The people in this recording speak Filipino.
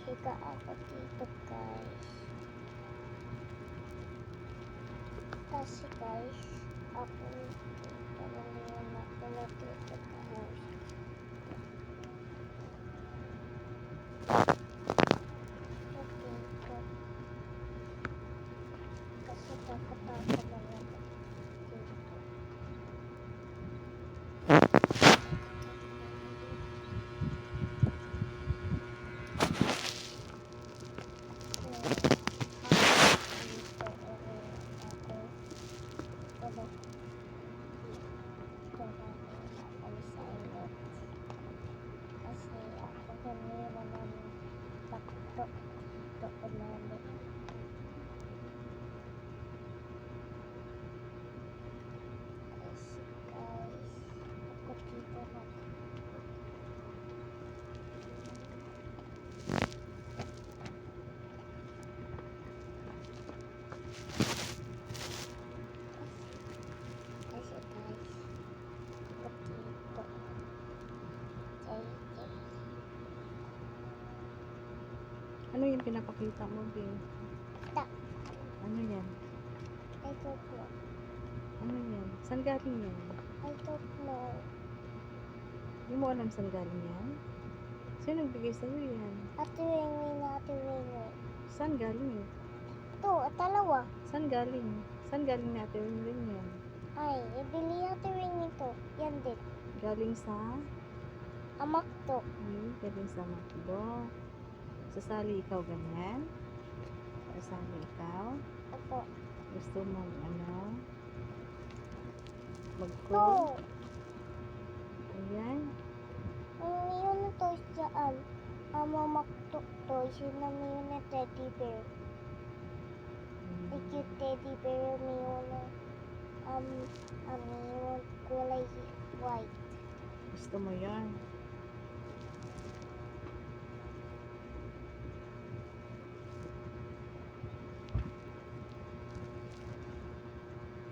Higa ako dito guys. Kasi guys, ako dito naliyan ako na dito guys. So dito. Kasi takot ako naman dito. Ano yung pinapakita mo, Bin? Ano yan? I don't know. Ano yan? Saan galing yan? I don't know. Hindi mo alam saan galing yan? Sino nagbigay sa'yo yan? Ate Winnie. Saan galing? Ito, dalawa. Saan galing? Saan galing na Ate Winnie yan? Ay, ibili Ate Winnie to. Yan din. Galing sa? Amak to. Galing sa Macdo. Sasali ikaw ganyan? Sasali ikaw? Opo. Gusto mong To. mag-call? Ayan. Yun na toys dyan. Mamak to. Yun na yun na teddy bear. Cute teddy bear. Yun na yun kulay white. Gusto mo yan?